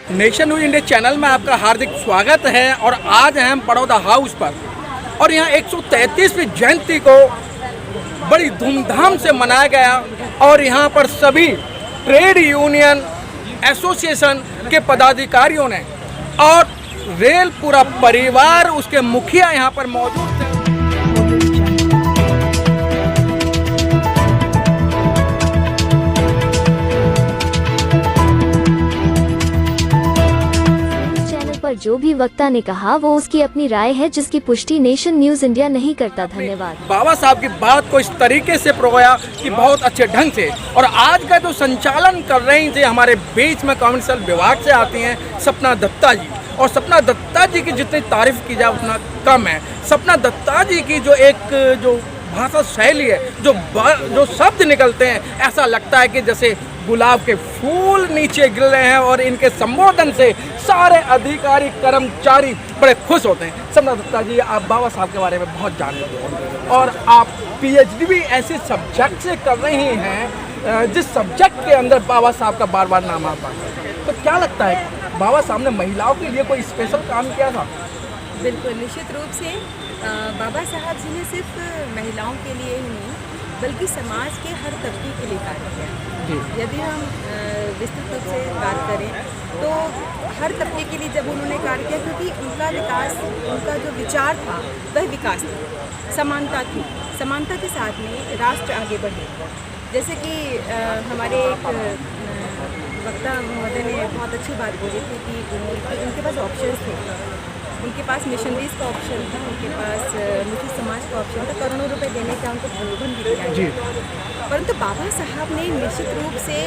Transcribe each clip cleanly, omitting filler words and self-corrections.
Nation news India channel में आपका हार्दिक स्वागत है। और आज हैं हम बड़ौदा हाउस पर और यहाँ 133वीं जयंती को बड़ी धूमधाम से मनाया गया और यहाँ पर सभी ट्रेड यूनियन एसोसिएशन के पदाधिकारियों ने और रेल पूरा परिवार उसके मुखिया यहाँ पर मौजूद थे। पर जो भी वक्ता ने कहा वो उसकी अपनी राय है जिसकी पुष्टि नेशन न्यूज इंडिया नहीं करता। धन्यवाद। बाबा साहब की बात को इस तरीके से प्रोया कि बहुत अच्छे ढंग से, और आज का जो संचालन कर रही थी हमारे बीच में कम्युनिकेशन विभाग से आती हैं सपना दत्ता जी, और सपना दत्ता जी की जितनी तारीफ की जाए उतना कम है। सपना दत्ता जी की जो भाषा शैली है, जो शब्द निकलते हैं, ऐसा लगता है कि जैसे गुलाब के फूल नीचे गिर रहे हैं और इनके संबोधन से सारे अधिकारी कर्मचारी बड़े खुश होते हैं। सपना दत्ता जी, आप बाबा साहब के बारे में बहुत जानते हैं और आप पीएचडी भी ऐसे सब्जेक्ट से कर रही हैं जिस सब्जेक्ट के अंदर बाबा साहब का बार बार नाम आता है। तो क्या लगता है, बाबा साहब ने महिलाओं के लिए कोई स्पेशल काम किया था? बिल्कुल, निश्चित रूप से बाबा साहब जी ने सिर्फ महिलाओं के लिए ही नहीं बल्कि समाज के हर तबके के लिए कार्य किया। यदि हम विस्तृत रूप से बात करें तो हर तबके के लिए जब उन्होंने कार्य किया, क्योंकि उनका विकास, उनका जो विचार था वह विकास था, समानता थी। समानता के साथ में राष्ट्र आगे बढ़े। जैसे कि हमारे एक वक्ता महोदय ने बहुत अच्छी बात बोली थी कि उनके पास ऑप्शंस थे, उनके पास मिशनरीज का ऑप्शन था, उनके पास मुस्लिम समाज का ऑप्शन था, करोड़ों रुपए देने का उनको प्रलोभन भी दिया गया। परंतु बाबा साहब ने निश्चित रूप से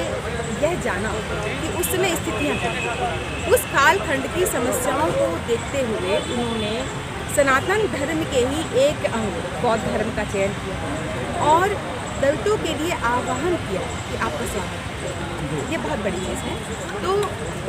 यह जाना कि उस समय स्थितियाँ थी, उस कालखंड की समस्याओं को देखते हुए उन्होंने सनातन धर्म के ही एक अंग बौद्ध धर्म का चयन किया और दलितों के लिए आह्वान किया कि आपका स्वागत है। ये बहुत बड़ी चीज़ है। तो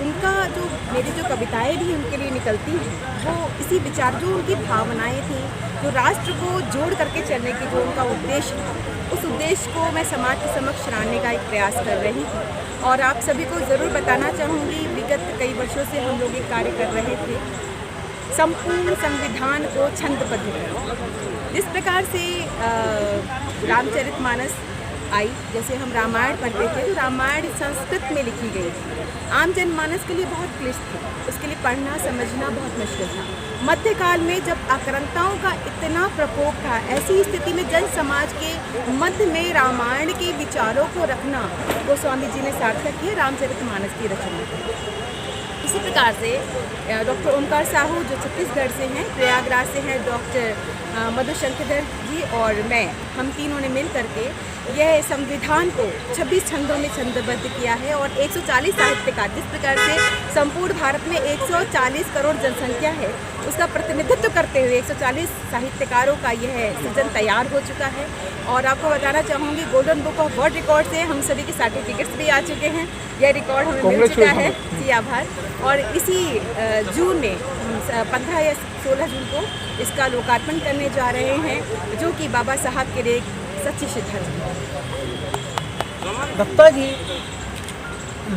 उनका जो मेरी जो कविताएं भी उनके लिए निकलती हैं वो इसी विचार, जो उनकी भावनाएं थी, जो राष्ट्र को जोड़ करके चलने की जो उनका उद्देश्य था, उस उद्देश्य को मैं समाज के समक्ष लाने का एक प्रयास कर रही थी। और आप सभी को ज़रूर बताना चाहूँगी, विगत कई वर्षों से हम लोग एक कार्य कर रहे थे, संपूर्ण संविधान को छंदबद्ध करें। जिस प्रकार से रामचरितमानस आई, जैसे हम रामायण पढ़ते थे तो रामायण संस्कृत में लिखी गई थी, आम जनमानस के लिए बहुत क्लिष्ट थी, उसके लिए पढ़ना समझना बहुत मुश्किल था। मध्यकाल में जब आक्रांताओं का इतना प्रकोप था, ऐसी स्थिति में जन समाज के मध्य में रामायण के विचारों को रखना गोस्वामी जी ने सार्थक किया, रामचरितमानस की रचना की। इसी प्रकार से डॉक्टर ओमकार साहू जो छत्तीसगढ़ से हैं, प्रयागराज से हैं, डॉक्टर मधुशंकर जी और मैं, हम तीनों ने मिल करके यह संविधान को 26 छंदों में छंदबद्ध किया है। और 140 साहित्यकार, जिस प्रकार से संपूर्ण भारत में 140 करोड़ जनसंख्या है, उसका प्रतिनिधित्व करते हुए 140 साहित्यकारों का यह सृजन तैयार हो चुका है। और आपको बताना चाहूँगी, golden book of world record से हम सभी के सर्टिफिकेट्स भी आ चुके हैं। यह रिकॉर्ड हमें मिल चुका है, जी आभार। और इसी जून में 15 या 16 जून को इसका लोकार्पण करने जा रहे हैं, जो कि बाबा साहब के लिए एक सच्ची श्रद्धांजलि है। दत्ता जी,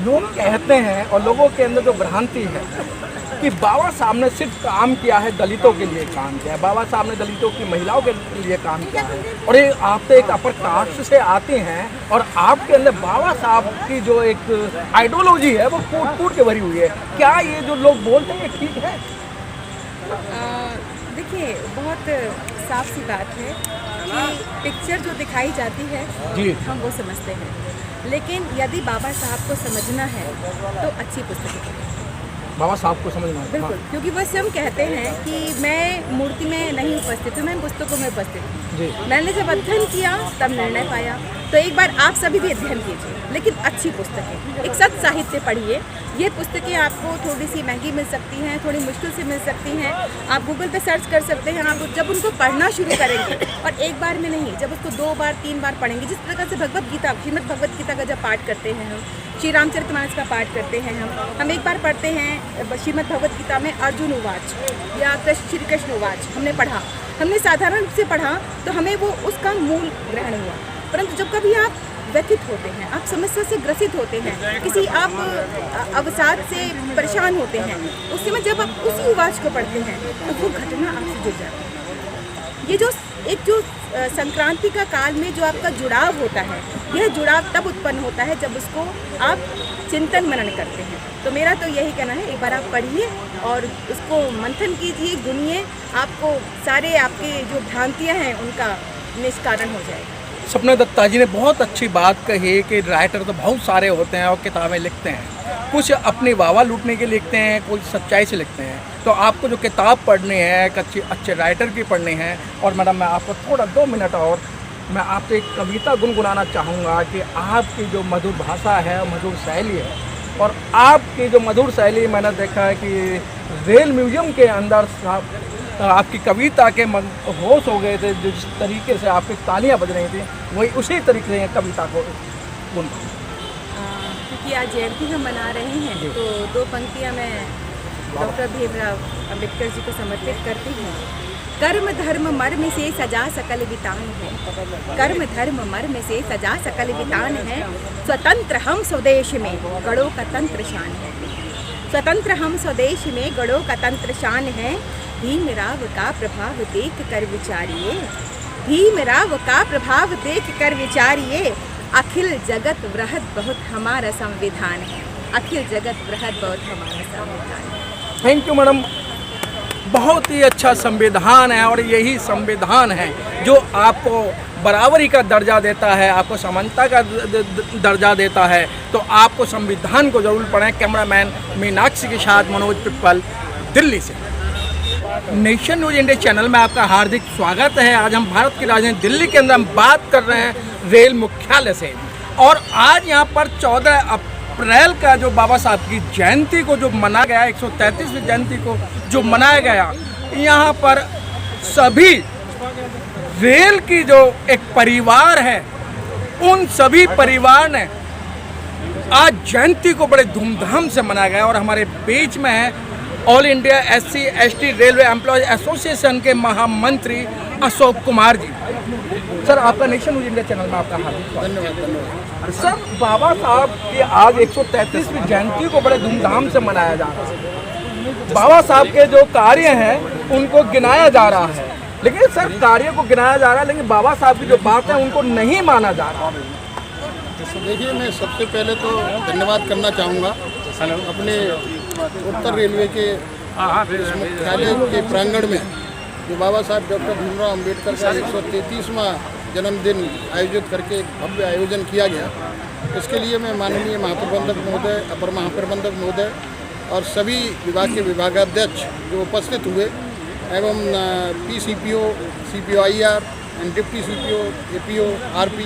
लोग कहते हैं और लोगों के अंदर जो भ्रांति है कि बाबा साहब ने सिर्फ काम किया है, दलितों के लिए काम किया है, बाबा साहब ने दलितों की महिलाओं के लिए काम किया है, और ये आप तो एक अपर कास्ट से आते हैं और आपके अंदर बाबा साहब की जो एक आइडियोलॉजी है वो कूट के भरी हुई है। क्या ये जो लोग बोलते हैं ठीक है? देखिए, बहुत साफ सी बात है कि पिक्चर जो दिखाई जाती है जी, हम वो समझते हैं, लेकिन यदि बाबा साहब को समझना है तो अच्छी पुस्तकें पढ़ें। बाबा साहब को समझना है, बिल्कुल, क्योंकि वो स्वयं कहते हैं कि मैं मूर्ति में नहीं उपस्थित हूँ, मैं पुस्तकों में उपस्थित हूँ। मैंने जब अध्ययन किया तब निर्णय पाया। तो एक बार आप सभी भी अध्ययन कीजिए, लेकिन अच्छी पुस्तकें, एक सच साहित्य पढ़िए। ये पुस्तकें आपको थोड़ी सी महंगी मिल सकती हैं, थोड़ी मुश्किल से मिल सकती हैं, आप गूगल पे सर्च कर सकते हैं। आप जब उनको पढ़ना शुरू करेंगे, और एक बार में नहीं, जब उसको 2 बार 3 बार पढ़ेंगे, जिस प्रकार से भगवत गीता, श्रीमद् भगवत गीता का जब पाठ करते हैं हम, श्री रामचरितमानस का पाठ करते हैं हम एक बार पढ़ते हैं श्रीमद् भगवत गीता में अर्जुन उवाच या श्री कृष्ण उवाच हमने पढ़ा, हमने साधारण रूप से पढ़ा तो हमें वो उसका मूल ग्रहण हुआ। परंतु जब कभी आप व्यथित होते हैं, आप समस्या से ग्रसित होते हैं, किसी आप अवसाद से परेशान होते हैं, उस समय जब आप उसी आवाज़ को पढ़ते हैं तो वो घटना आपसे जुड़ जाती है। ये जो संक्रांति का काल में जो आपका जुड़ाव होता है, यह जुड़ाव तब उत्पन्न होता है जब उसको आप चिंतन मनन करते हैं। तो मेरा तो यही कहना है, एक बार आप पढ़िए और उसको मंथन कीजिए, गुनिए, आपको सारे आपके जो भ्रांतियाँ हैं उनका निष्कारण हो जाएगा। सपना दत्ता जी ने बहुत अच्छी बात कही कि राइटर तो बहुत सारे होते हैं और किताबें लिखते हैं, कुछ अपनी वावा लूटने के लिखते हैं, कुछ सच्चाई से लिखते हैं। तो आपको जो किताब पढ़नी है एक अच्छे राइटर की पढ़नी है। और मैडम मैं आपको थोड़ा 2 मिनट और मैं आपसे एक कविता गुनगुनाना चाहूँगा कि आपकी जो मधुर भाषा है, मधुर शैली है, और आपकी जो मधुर शैली मैंने देखा है कि रेल म्यूजियम के अंदर आपकी कविता के होश हो गए थे, जिस तरीके से आपकी तालियां बज रही थी वही उसी तरीके से कविता को क्योंकि आज जयंती हम मना रहे हैं तो 2 पंक्तियां मैं डॉक्टर भीमराव अम्बेडकर जी को समर्पित करती हूँ। कर्म धर्म मर्म से सजा सकल वितान है, कर्म धर्म मर्म से सजा सकल वितान है, स्वतंत्र हम स्वदेश में गढ़ों का तंत्र शान है, स्वतंत्र हम स्वदेश में गढ़ों का तंत्र शान है। भीमराव का प्रभाव देख कर विचारिए, भीमराव का प्रभाव देख कर विचारिए, अखिल जगत बृहद बहुत हमारा संविधान है, अखिल जगत बृहद बहुत हमारा संविधान है। थैंक यू मैडम, बहुत ही अच्छा संविधान है और यही संविधान है जो आपको बराबरी का दर्जा देता है, आपको समानता का दर्जा देता है। तो आपको संविधान को जरूर पढ़ें। कैमरामैन मीनाक्षी के साथ मनोज पिप्पल, दिल्ली से। नेशन न्यूज़ इंडिया चैनल में आपका हार्दिक स्वागत है। आज हम भारत की राजधानी दिल्ली के अंदर हम बात कर रहे हैं रेल मुख्यालय से, और आज यहाँ पर 14 अप्रैल का जो बाबा साहब की जयंती को जो मनाया गया, 133वीं जयंती को जो मनाया गया, यहाँ पर सभी रेल की जो एक परिवार है, उन सभी परिवार ने आज जयंती को बड़े धूमधाम से मनाया गया। और हमारे बीच में है all India SC/ST railway employ association के महामंत्री अशोक कुमार जी। सर आपका नेशन न्यूज़ इंडिया चैनल में आपका हार्दिक धन्यवाद। सर बाबा साहब की आज 133वीं जयंती को बड़े धूमधाम से मनाया जा रहा है। बाबा साहब के जो कार्य हैं उनको गिनाया जा रहा है, लेकिन सर कार्य को गिनाया जा रहा है लेकिन बाबा साहब की जो बात है उनको नहीं माना जा रहा। देखिए, मैं सबसे पहले तो धन्यवाद करना चाहूँगा अपने उत्तर रेलवे के इस मुख्यालय के प्रांगण में जो बाबा साहब डॉक्टर भीमराव अम्बेडकर का 133वां जन्मदिन आयोजित करके एक भव्य आयोजन किया गया। इसके लिए मैं माननीय महाप्रबंधक महोदय, अपर महाप्रबंधक महोदय और सभी विभाग के विभागाध्यक्ष जो उपस्थित हुए एवं PCPO, CPO-IR and deputy CPO, APO, RP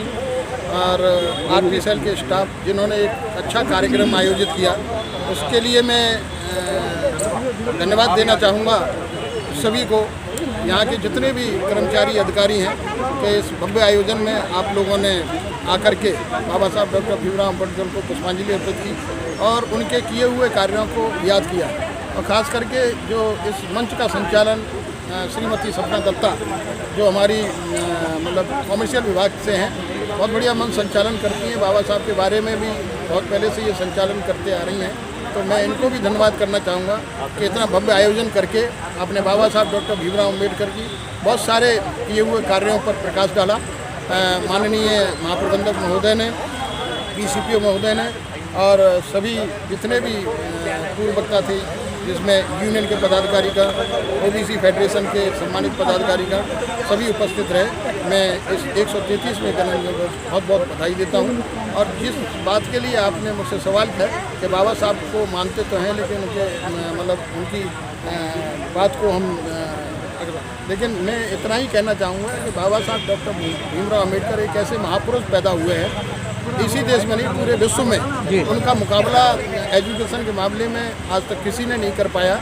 और RP सेल के स्टाफ जिन्होंने एक अच्छा कार्यक्रम आयोजित किया, उसके लिए मैं धन्यवाद देना चाहूँगा सभी को। यहाँ के जितने भी कर्मचारी अधिकारी हैं कि इस भव्य आयोजन में आप लोगों ने आकर के बाबा साहब डॉक्टर भीमराव अम्बेडकर को पुष्पांजलि अर्पित की और उनके किए हुए कार्यों को याद किया। और ख़ास करके जो इस मंच का संचालन श्रीमती सपना दत्ता जो हमारी मतलब कॉमर्शियल विभाग से हैं, बहुत बढ़िया मंच संचालन करती हैं। बाबा साहब के बारे में भी बहुत पहले से ये संचालन करते आ रही हैं, तो मैं इनको भी धन्यवाद करना चाहूँगा कि इतना भव्य आयोजन करके आपने बाबा साहब डॉक्टर भीमराव अम्बेडकर की बहुत सारे किए हुए कार्यों पर प्रकाश डाला। माननीय महाप्रबंधक महोदय ने, PCPO महोदय ने और सभी जितने भी पूर्व वक्ता थे, जिसमें यूनियन के पदाधिकारी का, OBC फेडरेशन के सम्मानित पदाधिकारी का, सभी उपस्थित रहे। मैं इस 133वें जन्मदिन को बहुत बहुत बधाई देता हूँ। और जिस बात के लिए आपने मुझसे सवाल किया कि बाबा साहब को मानते तो हैं लेकिन उनके मतलब उनकी बात को हम लेकिन मैं इतना ही कहना चाहूँगा कि बाबा साहब डॉक्टर भीमराव अम्बेडकर एक ऐसे महापुरुष पैदा हुए हैं इसी देश में नहीं पूरे विश्व में, उनका मुकाबला एजुकेशन के मामले में आज तक किसी ने नहीं कर पाया।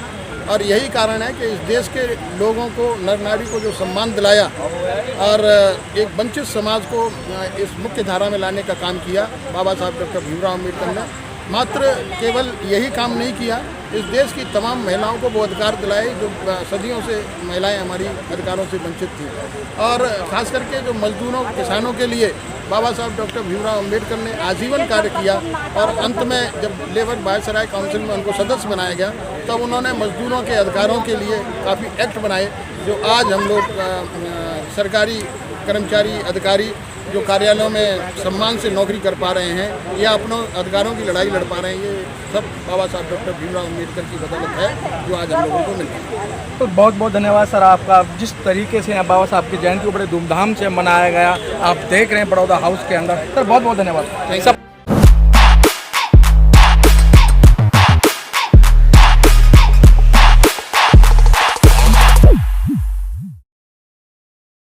और यही कारण है कि इस देश के लोगों को, नर नारी को जो सम्मान दिलाया और एक वंचित समाज को इस मुख्य धारा में लाने का काम किया बाबा साहब डॉक्टर भीमराव अम्बेडकर ने। मात्र केवल यही काम नहीं किया इस देश की तमाम महिलाओं को वो अधिकार दिलाए जो सदियों से महिलाएं हमारी अधिकारों से वंचित थी। और ख़ास करके जो मजदूरों किसानों के लिए बाबा साहब डॉक्टर भीमराव अम्बेडकर ने आजीवन कार्य किया और अंत में जब लेबर वायसराय काउंसिल में उनको सदस्य बनाया गया तब उन्होंने मजदूरों के अधिकारों के लिए काफ़ी एक्ट बनाए जो आज हम लोग सरकारी कर्मचारी अधिकारी जो कार्यालयों में सम्मान से नौकरी कर पा रहे हैं या अपनों अधिकारों की लड़ाई लड़ पा रहे हैं, ये सब बाबा साहब डॉक्टर भीमराव अम्बेडकर की बदौलत है जो आज हम लोगों को मिल रही है। तो बहुत बहुत धन्यवाद सर आपका। जिस तरीके से यहाँ बाबा साहब की जयंती को बड़े धूमधाम से मनाया गया, आप देख रहे हैं बड़ौदा हाउस के अंदर। सर बहुत बहुत धन्यवाद। सब